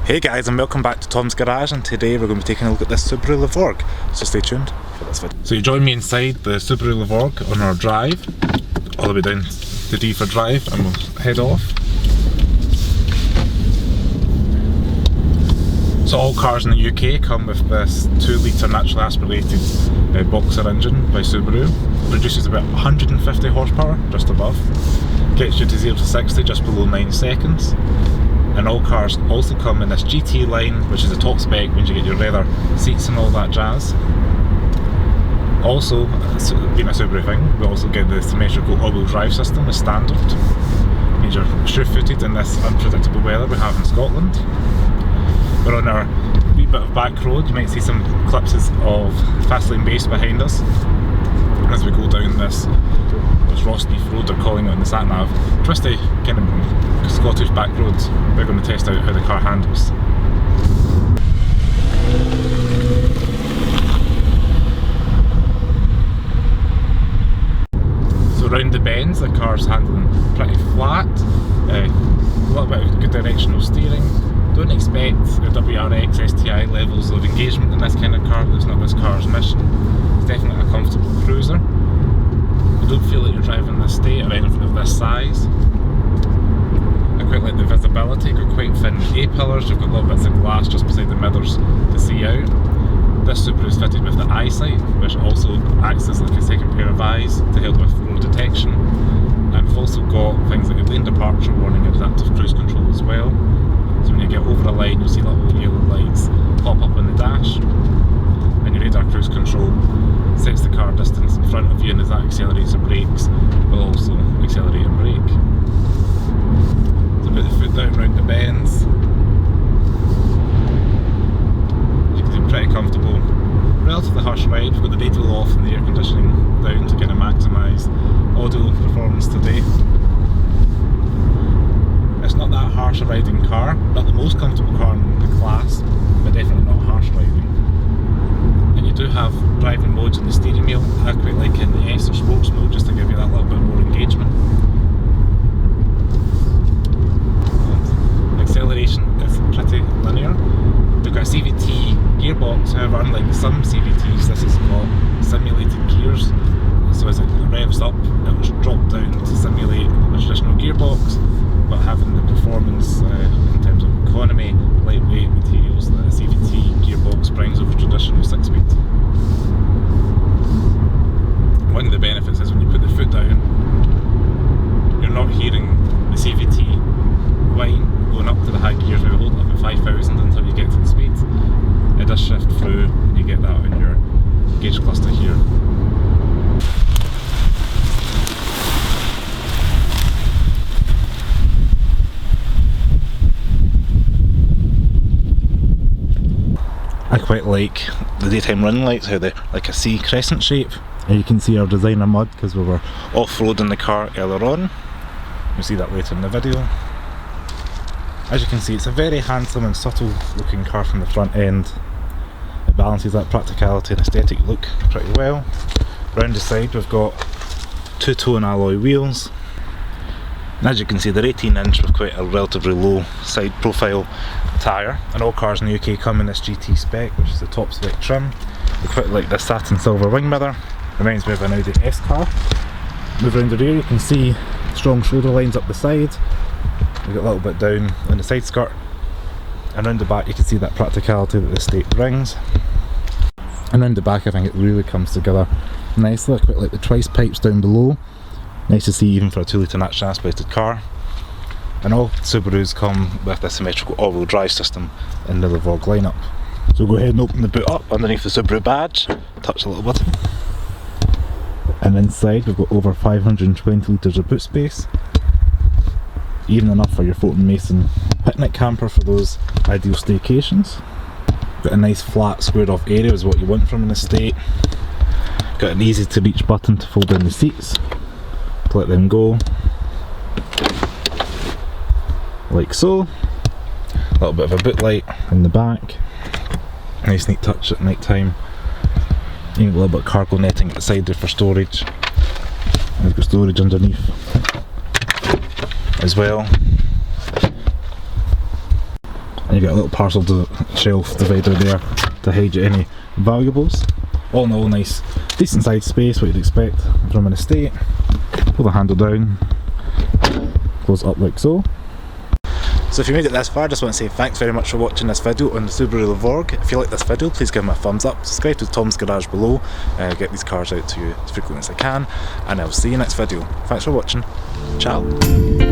Hey guys, and welcome back to Tom's Garage, and today we're going to be taking a look at this Subaru Levorg, so stay tuned for this video. So you join me inside the Subaru Levorg on our drive, all the way down to D for drive, and we'll head off. So all cars in the UK come with this 2 litre naturally aspirated boxer engine by Subaru. It produces about 150 horsepower, just above. Gets you to 0 to 60 just below 9 seconds. And all cars also come in this GT line, which is a top spec, means you get your leather seats and all that jazz. Also, being a Subaru thing, we also get the symmetrical all-wheel drive system as standard. Means you're sure-footed in this unpredictable weather we have in Scotland. We're on our wee bit of back road. You might see some glimpses of fast lane base behind us as we go down this Rossneath Road, they're calling it on the sat nav. Twisty kind of Scottish back roads. We're going to test out how the car handles. So round the bends, the car's handling pretty flat. A little bit of good directional steering. Don't expect the WRX STI levels of engagement in this kind of car. That's not this car's mission. It's definitely a comfortable cruiser. You don't feel like you're driving the estate or anything of this size. I quite like the visibility. You've got quite thin A-pillars, you've got little bits of glass just beside the mirrors to see out. This Subaru is fitted with the eyesight, which also acts as like a second pair of eyes to help with road detection. And we've also got things like a lane departure warning and adaptive cruise control as well. So when you get over a line, you'll see little yellow lights pop up on the dash. And your radar cruise control sets the car distance in front of you, and as that accelerates or brakes, will also accelerate and brake. So put the foot down round the bends. As you can see, pretty comfortable. Relatively harsh ride. We've got the radio off and the air conditioning down to kind of maximise audio performance today. It's not that harsh a riding car, not the most comfortable car in the class, but definitely not harsh riding. And you do have driving modes in the steering wheel. I quite like in the S or sports mode, just to give you that little bit more engagement. And acceleration is pretty linear. We've got a CVT gearbox, however unlike some CVTs, this has got simulated gears. So as it revs up, it will drop down to simulate a traditional gearbox, but having the performance in terms of economy, lightweight materials that a CVT gearbox brings over traditional 6-speed. One of the benefits is when you put the foot down, you're not hearing the CVT whine going up to the high gears. Now we hold it up at 5,000 until you get to the speed. It does shift through and you get that on your gauge cluster here. I quite like the daytime running lights, how they're like a C crescent shape. And you can see our designer mud because we were off-roading the car earlier on. You'll see that later in the video. As you can see, it's a very handsome and subtle looking car from the front end. It balances that practicality and aesthetic look pretty well. Round the side we've got 2-tone alloy wheels. And as you can see, they're 18-inch with quite a relatively low side profile tyre, and all cars in the UK come in this GT spec, which is the top spec trim. I quite like this satin silver wing mirror, reminds me of an Audi S car. Move around the rear, you can see strong shoulder lines up the side. We've got a little bit down in the side skirt, and around the back you can see that practicality that the estate brings. And around the back I think it really comes together nicely. I quite like the twice pipes down below. Nice to see even for a 2 litre naturally aspirated car. And all Subarus come with a symmetrical all-wheel drive system in the Levorg lineup. So go ahead and open the boot up underneath the Subaru badge, touch a little button. And inside we've got over 520 litres of boot space. Even enough for your Fulton Mason picnic camper for those ideal staycations. Got a nice flat squared off area is what you want from an estate. Got an easy to reach button to fold down the seats. Let them go like so. A little bit of a boot light in the back, nice neat touch at night time. You need a little bit of cargo netting at the side there for storage, and we've got storage underneath as well. and you get a little parcel shelf divider there to hide any valuables. All in all, nice, decent sized space, what you'd expect from an estate. Pull the handle down, close it up like so. So if you made it this far, I just want to say thanks very much for watching this video on the Subaru Levorg. If you like this video, please give me a thumbs up, subscribe to Tom's Garage below, get these cars out to you as frequently as I can, and I'll see you next video. Thanks for watching, ciao.